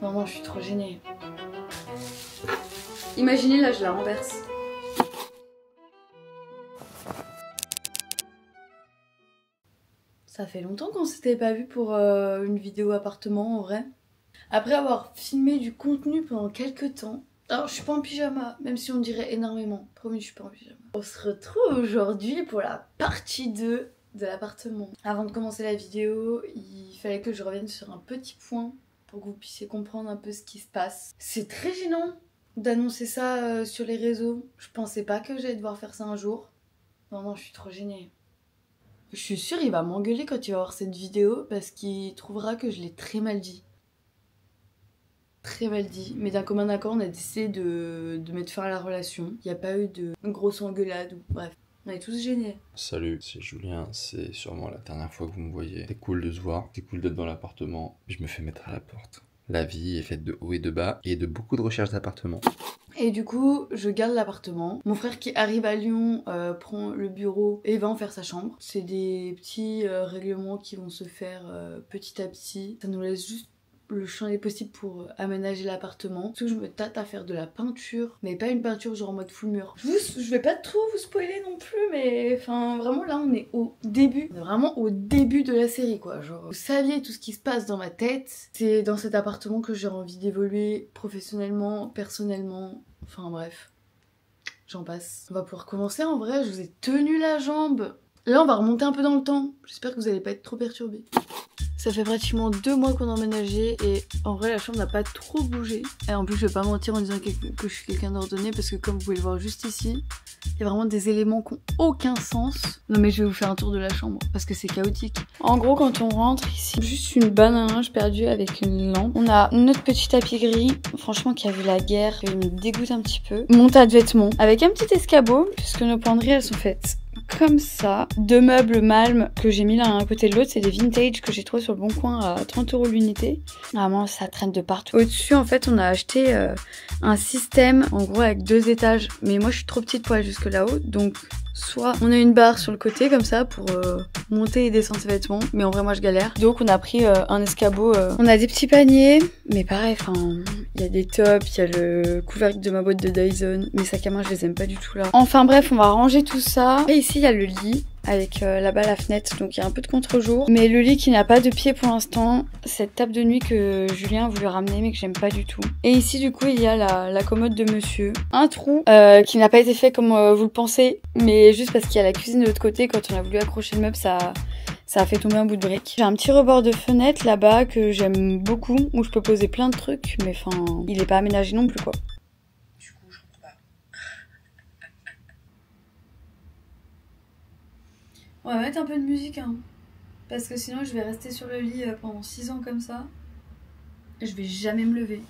Vraiment, je suis trop gênée. Imaginez, là, je la renverse. Ça fait longtemps qu'on s'était pas vu pour une vidéo appartement, en vrai. Après avoir filmé du contenu pendant quelques temps. Alors, je suis pas en pyjama, même si on dirait énormément. Promis, je suis pas en pyjama. On se retrouve aujourd'hui pour la partie 2 de l'appartement. Avant de commencer la vidéo, il fallait que je revienne sur un petit point pour que vous puissiez comprendre un peu ce qui se passe. C'est très gênant d'annoncer ça sur les réseaux. Je pensais pas que j'allais devoir faire ça un jour. Non, je suis trop gênée. Je suis sûre il va m'engueuler quand il va voir cette vidéo parce qu'il trouvera que je l'ai très mal dit. Très mal dit. Mais d'un commun accord, on a décidé de mettre fin à la relation. Il n'y a pas eu de grosse engueulade ou bref. On est tous gênés. Salut, c'est Julien, c'est sûrement la dernière fois que vous me voyez. C'est cool de se voir, c'est cool d'être dans l'appartement. Je me fais mettre à la porte. La vie est faite de haut et de bas et de beaucoup de recherches d'appartements. Et du coup, je garde l'appartement. Mon frère qui arrive à Lyon prend le bureau et va en faire sa chambre. C'est des petits règlements qui vont se faire petit à petit. Ça nous laisse juste le champ des possibles pour aménager l'appartement. Surtout que je me tâte à faire de la peinture, mais pas une peinture genre en mode full mur. Je vais pas trop vous spoiler non plus, mais enfin vraiment là on est au début. On est vraiment au début de la série quoi. Genre vous saviez tout ce qui se passe dans ma tête. C'est dans cet appartement que j'ai envie d'évoluer professionnellement, personnellement, enfin bref. J'en passe. On va pouvoir commencer en vrai, je vous ai tenu la jambe. Là on va remonter un peu dans le temps. J'espère que vous allez pas être trop perturbés. Ça fait pratiquement 2 mois qu'on a emménagé et en vrai la chambre n'a pas trop bougé. Et en plus je vais pas mentir en disant que je suis quelqu'un d'ordonné parce que comme vous pouvez le voir juste ici, il y a vraiment des éléments qui n'ont aucun sens. Non mais je vais vous faire un tour de la chambre parce que c'est chaotique. En gros quand on rentre ici, juste une banne à linge perdue avec une lampe. On a notre petit tapis gris, franchement qui a vu la guerre, il me dégoûte un petit peu. Mon tas de vêtements avec un petit escabeau puisque nos penderies elles sont faites comme ça. 2 meubles Malm que j'ai mis l'un à côté de l'autre, c'est des vintage que j'ai trouvé sur le bon coin à 30 € l'unité. Vraiment ça traîne de partout. Au-dessus en fait on a acheté un système en gros avec 2 étages, mais moi je suis trop petite pour aller jusque là-haut, donc soit on a une barre sur le côté comme ça pour monter et descendre ses vêtements, mais en vrai moi je galère. Donc on a pris un escabeau, on a des petits paniers, mais pareil, enfin il y a des tops, il y a le couvercle de ma boîte de Dyson, mes sacs à main je les aime pas du tout là. Enfin bref on va ranger tout ça. Et ici il y a le lit avec là-bas la fenêtre, donc il y a un peu de contre-jour. Mais le lit qui n'a pas de pied pour l'instant, cette table de nuit que Julien a voulu ramener mais que j'aime pas du tout. Et ici du coup il y a la commode de monsieur. Un trou qui n'a pas été fait comme vous le pensez, mais juste parce qu'il y a la cuisine de l'autre côté, quand on a voulu accrocher le meuble ça a fait tomber un bout de brique. J'ai un petit rebord de fenêtre là-bas que j'aime beaucoup, où je peux poser plein de trucs, mais enfin il est pas aménagé non plus quoi. On va mettre un peu de musique hein, parce que sinon je vais rester sur le lit pendant 6 ans comme ça et je vais jamais me lever.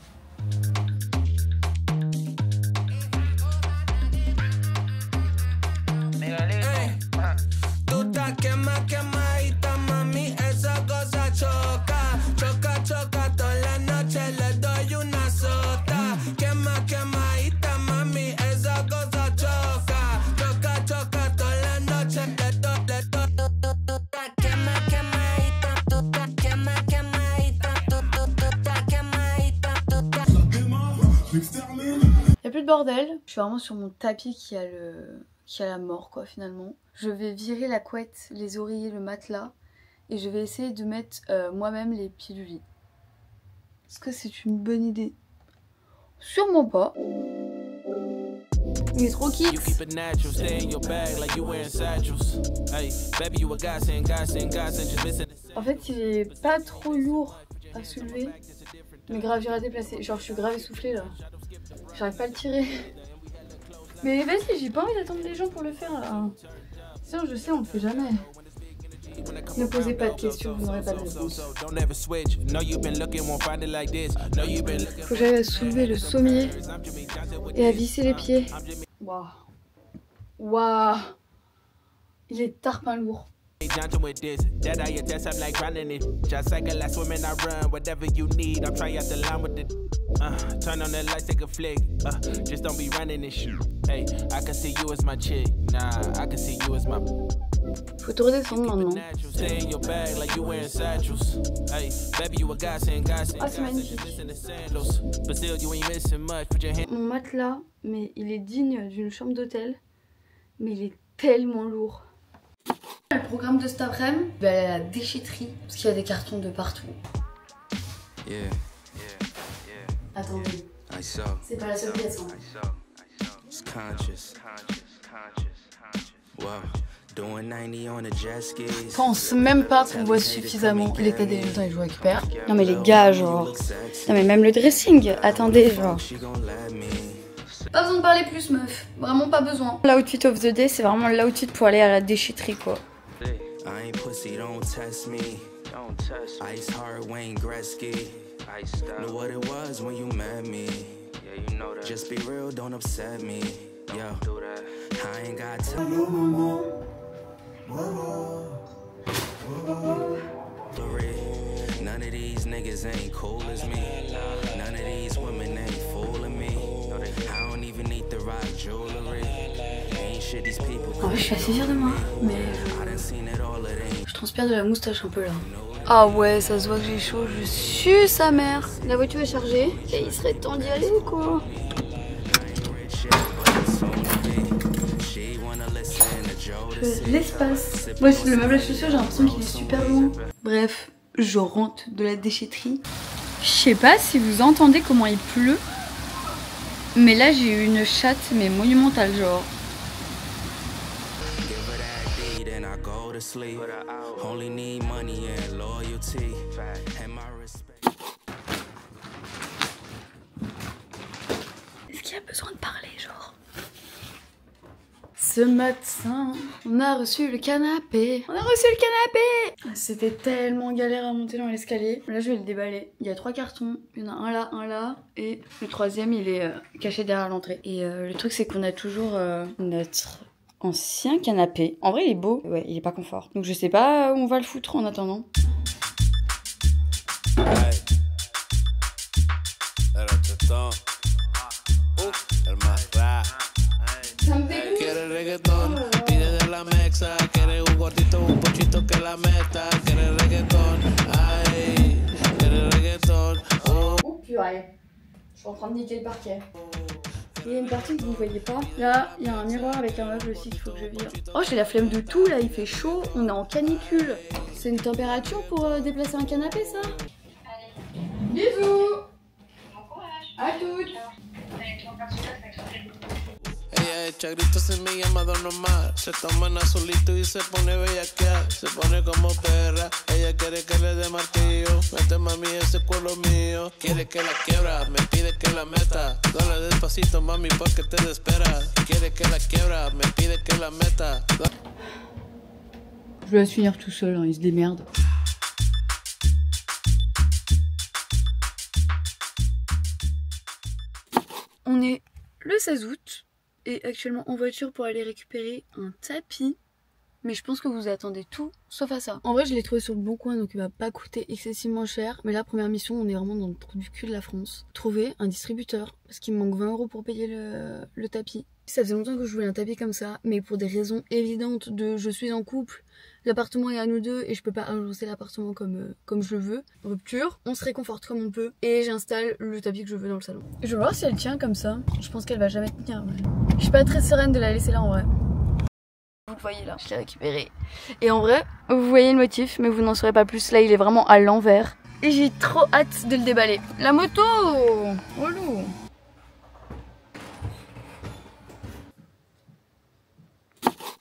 Il n'y a plus de bordel, je suis vraiment sur mon tapis qui a la mort quoi finalement. Je vais virer la couette, les oreillers, le matelas et je vais essayer de mettre moi-même les pieds du lit. Est-ce que c'est une bonne idée? Sûrement pas. Il est trop cute. En fait il est pas trop lourd à soulever, mais grave dur à déplacer. Genre je suis grave essoufflée là. J'arrive pas à le tirer. Mais vas-y, j'ai pas envie d'attendre les gens pour le faire là. Sinon je sais, on le fait jamais. Ne posez pas de questions, vous n'aurez pas de réponse. Faut que j'aille à soulever le sommier et à visser les pieds. Waouh. Waouh. Il est tarpin lourd. Jumping with this, that I test, I'm like running it. Just cycle, I swim and I run. Whatever you need, I'm trying to line with it. Turn on the lights, take a flick. Just don't be running this shit. Hey, I can see you as my chick. Nah, I can see you as my. Faut tout redescendre maintenant. Ah, c'est magnifique. Mon matelas, mais il est digne d'une chambre d'hôtel. Mais il est tellement lourd. Le programme de cet après-midi, je vais aller à la déchetterie parce qu'il y a des cartons de partout. Attendez, c'est pas la seule pièce. Je pense même pas qu'on voit suffisamment l'état des gens et je vous récupère. Non mais les gars, genre... Non mais même le dressing, attendez, genre... Pas besoin de parler plus, meuf. Vraiment pas besoin. L'outfit of the day, c'est vraiment l'outfit pour aller à la déchetterie, quoi. None of these niggas ain't cool as me. None of these women ain't fooling me. I don't even need the right jewelry. Ain't shit these people. En vrai, je suis assez fière de moi, mais je transpire de la moustache un peu là. Ah ouais, ça se voit que j'ai chaud, je suis sa mère. La voiture est chargée et il serait temps d'y aller, quoi. L'espace. Moi, ouais, le meuble à chaussures, j'ai l'impression qu'il est super loin. Bref, je rentre de la déchetterie. Je sais pas si vous entendez comment il pleut, mais là j'ai eu une chatte mais monumentale, genre. Est-ce qu'il y a besoin de parler, genre? Ce matin, on a reçu le canapé. On a reçu le canapé. C'était tellement galère à monter dans l'escalier. Là, je vais le déballer. Il y a 3 cartons. Il y en a un là. Et le 3e, il est caché derrière l'entrée. Et le truc, c'est qu'on a toujours notre ancien canapé. En vrai, il est beau. Ouais, il est pas confort. Donc, je sais pas où on va le foutre en attendant. Ça me fait reggaeton, pide de la mexa, quiere un gordito, un pochito que la meta, quiere reggaeton, ay, quiere reggaeton. Oh purée, je suis en train de niquer le parquet. Il y a une partie que vous ne voyez pas. Là, il y a un miroir avec un meuble aussi qu'il faut que je vire. Oh, j'ai la flemme de tout, là, il fait chaud, on est en canicule. C'est une température pour déplacer un canapé, ça? Bisous. Bon courage. À toutes. Ella echa gritos en mi llamado normal. Se toma en azulito y se pone bellaquear. Se pone como perra. Ella quiere que le dé martillo. Mete mami ese culo mío. Quiere que la quiebra, me pide que la meta. Dale despacito mami porque te desesperas. Quiere que la quiebra, me pide que la meta. Je vais laisse finir tout seul, hein, il se démerde. On est le 16 août. Et actuellement en voiture pour aller récupérer un tapis. Mais je pense que vous attendez tout sauf à ça. En vrai, je l'ai trouvé sur le bon coin, donc il va pas coûter excessivement cher. Mais là, première mission, on est vraiment dans le trou du cul de la France. Trouver un distributeur, parce qu'il me manque 20 € pour payer le tapis. Ça faisait longtemps que je voulais un tapis comme ça, mais pour des raisons évidentes de je suis en couple, l'appartement est à nous deux et je peux pas agencer l'appartement comme je le veux. Rupture, on se réconforte comme on peut et j'installe le tapis que je veux dans le salon. Je vais voir si elle tient comme ça. Je pense qu'elle va jamais tenir. Je suis pas très sereine de la laisser là en vrai. Vous le voyez là, je l'ai récupéré. Et en vrai, vous voyez le motif, mais vous n'en saurez pas plus. Là, il est vraiment à l'envers. Et j'ai trop hâte de le déballer. La moto! Relou!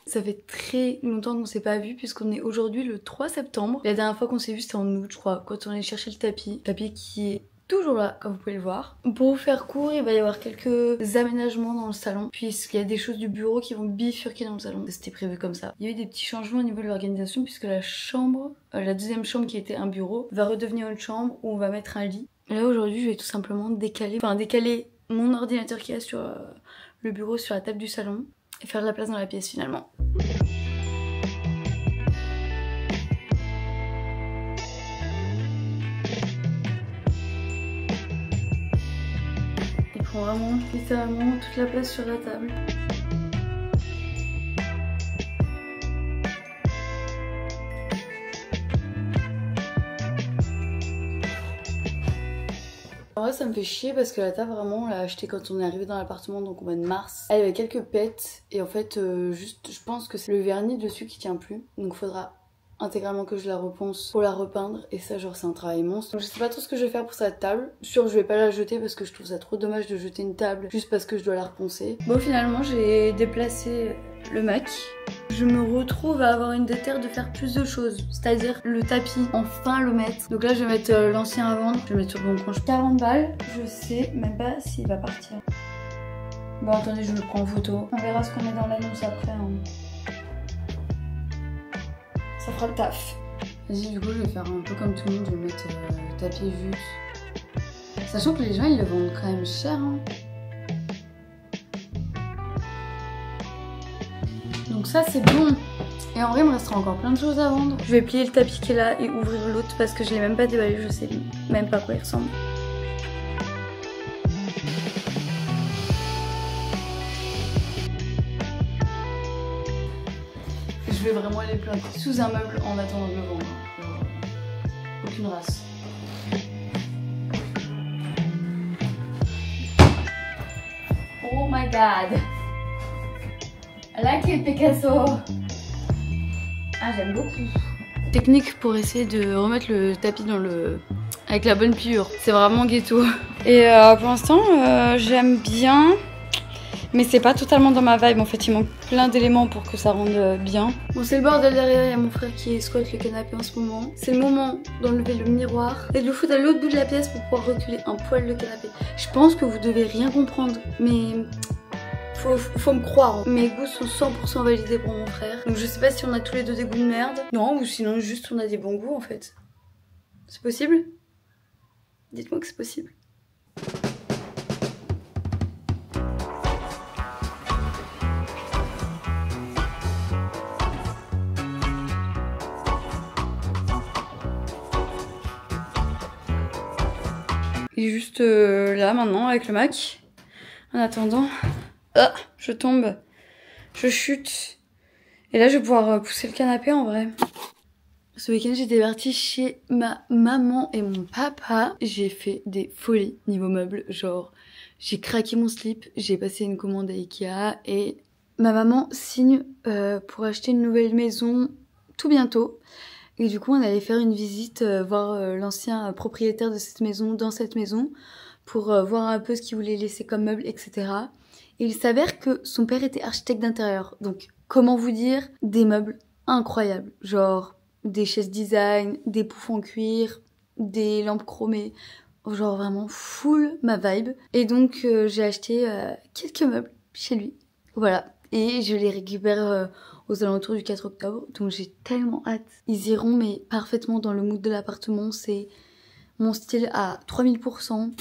Ça fait très longtemps qu'on s'est pas vu puisqu'on est aujourd'hui le 3 septembre. La dernière fois qu'on s'est vu c'était en août je crois, quand on est chercher le tapis. Tapis qui est toujours là comme vous pouvez le voir. Pour vous faire court, il va y avoir quelques aménagements dans le salon puisqu'il y a des choses du bureau qui vont bifurquer dans le salon. C'était prévu comme ça. Il y a eu des petits changements au niveau de l'organisation puisque la chambre, la deuxième chambre qui était un bureau va redevenir une chambre où on va mettre un lit. Et là aujourd'hui je vais tout simplement décaler mon ordinateur qui est sur le bureau sur la table du salon. Et faire de la place dans la pièce finalement. Il prend vraiment littéralement toute la place sur la table. En vrai ça me fait chier parce que la table vraiment on l'a achetée quand on est arrivé dans l'appartement, donc au mois de mars. Elle avait quelques pets et en fait juste je pense que c'est le vernis dessus qui tient plus. Donc faudra intégralement que je la reponce pour la repeindre et ça genre c'est un travail monstre. Donc je sais pas trop ce que je vais faire pour cette table. Sûr je vais pas la jeter parce que je trouve ça trop dommage de jeter une table juste parce que je dois la reponcer. Bon finalement j'ai déplacé le Mac. Je me retrouve à avoir une déterre de faire plus de choses, c'est-à-dire le tapis, enfin le mettre. Donc là je vais mettre l'ancien à vendre, je vais mettre sur le bon coin. 40 balles, je sais même pas s'il va partir. Bon attendez je le prends en photo, on verra ce qu'on met dans l'annonce après hein. Ça fera le taf. Vas-y du coup je vais faire un peu comme tout le monde, je vais mettre tapis vus. Sachant que les gens ils le vendent quand même cher hein. Donc ça c'est bon. Et en vrai il me restera encore plein de choses à vendre. Je vais plier le tapis qui est là et ouvrir l'autre parce que je l'ai même pas déballé, je sais même pas à quoi il ressemble. Je vais vraiment aller planter sous un meuble en attendant de le vendre. Aucune race. Oh my god. I like it Picasso. Ah j'aime beaucoup. Technique pour essayer de remettre le tapis dans le... avec la bonne pliure. C'est vraiment ghetto. Et pour l'instant j'aime bien. Mais c'est pas totalement dans ma vibe, en fait il manque plein d'éléments pour que ça rende bien. Bon c'est le bordel derrière, il y a mon frère qui squatte le canapé en ce moment. C'est le moment d'enlever le miroir et de le foutre à l'autre bout de la pièce pour pouvoir reculer un poil le canapé. Je pense que vous devez rien comprendre, mais faut me croire. Mes goûts sont 100% validés pour mon frère. Donc je sais pas si on a tous les deux des goûts de merde. Non, ou sinon juste on a des bons goûts en fait. C'est possible? Dites-moi que c'est possible. Il est juste là maintenant avec le Mac. En attendant, je tombe, je chute. Et là je vais pouvoir pousser le canapé en vrai. Ce week-end j'étais partie chez ma maman et mon papa. J'ai fait des folies niveau meubles. Genre j'ai craqué mon slip, j'ai passé une commande à Ikea. Et ma maman signe pour acheter une nouvelle maison tout bientôt. Et du coup on allait faire une visite, voir l'ancien propriétaire de cette maison, dans cette maison, pour voir un peu ce qu'il voulait laisser comme meuble, etc. Et il s'avère que son père était architecte d'intérieur. Donc comment vous dire, des meubles incroyables. Genre des chaises design, des poufs en cuir, des lampes chromées. Genre vraiment full ma vibe. Et donc j'ai acheté quelques meubles chez lui. Voilà. Et je les récupère aux alentours du 4 octobre. Donc j'ai tellement hâte. Ils iront mais parfaitement dans le mood de l'appartement. C'est mon style à 3000%.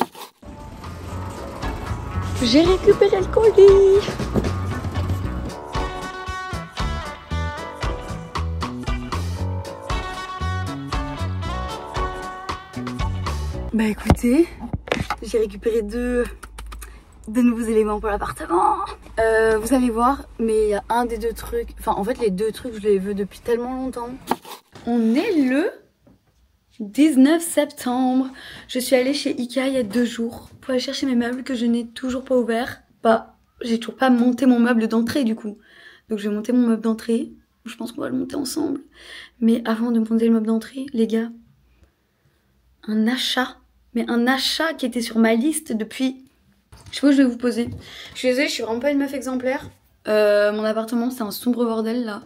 J'ai récupéré le colis. Bah écoutez, j'ai récupéré deux nouveaux éléments pour l'appartement. Vous allez voir, mais il y a un des deux trucs, enfin en fait les deux trucs je les veux depuis tellement longtemps. On est le 19 septembre. Je suis allée chez Ikea il y a 2 jours pour aller chercher mes meubles que je n'ai toujours pas ouverts. Bah, j'ai toujours pas monté mon meuble d'entrée du coup. Donc je vais monter mon meuble d'entrée. Je pense qu'on va le monter ensemble. Mais avant de monter le meuble d'entrée, les gars, un achat. Mais un achat qui était sur ma liste depuis... Je sais pas où je vais vous poser. Je suis désolée, je suis vraiment pas une meuf exemplaire. Mon appartement, c'est un sombre bordel là.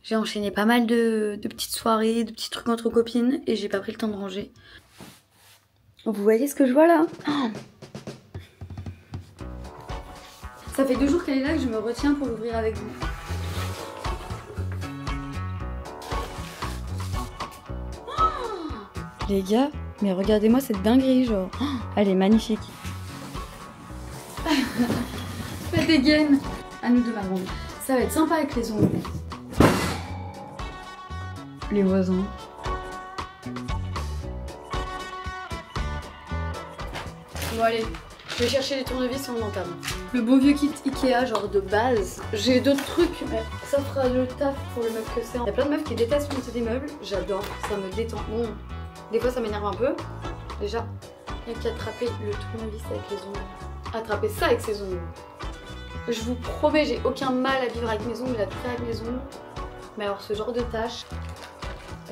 J'ai enchaîné pas mal de petites soirées, de petits trucs entre copines et j'ai pas pris le temps de ranger. Vous voyez ce que je vois là? Oh. Ça fait 2 jours qu'elle est là que je me retiens pour l'ouvrir avec vous. Oh. Les gars, mais regardez-moi cette dinguerie genre. Oh, elle est magnifique. Pas des gaines. À nous deux ma grande. Ça va être sympa avec les ongles. Les voisins. Bon allez, je vais chercher les tournevis et on entame. Le bon vieux kit Ikea genre de base. J'ai d'autres trucs mais ça fera le taf pour le meuble que c'est. Il y a plein de meufs qui détestent monter des meubles. J'adore, ça me détend. Bon, des fois ça m'énerve un peu. Déjà, Il n'y a qu'à attraper le tournevis avec les ongles. Attraper ça avec ses ongles. Je vous promets, j'ai aucun mal à vivre avec mes ongles, à tout faire avec mes ongles. Mais alors ce genre de tâche,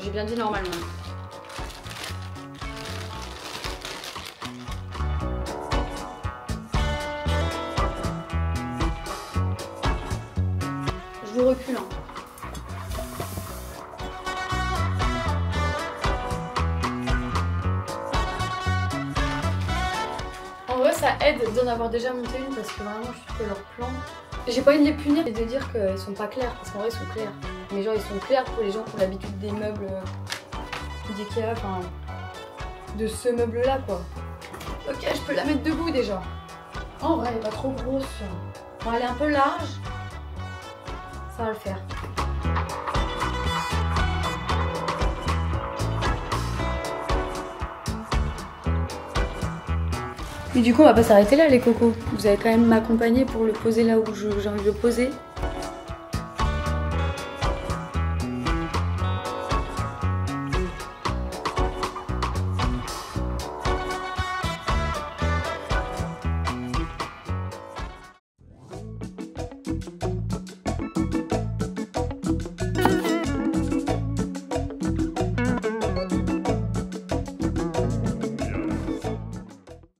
j'ai bien dit normalement. Je vous recule. En vrai, ça aide d'en avoir déjà monté une parce que vraiment, je trouve que leur plan. J'ai pas envie de les punir et de dire qu'ils sont pas clairs parce qu'en vrai, ils sont clairs. Mais genre, ils sont clairs pour les gens qui ont l'habitude des meubles d'Ikea, enfin, de ce meuble-là, quoi. Ok, je peux la mettre debout déjà. En vrai, elle est pas trop grosse. Bon, elle est un peu large. Ça va le faire. Mais du coup, on va pas s'arrêter là, les cocos. Vous allez quand même m'accompagner pour le poser là où j'ai envie de le poser.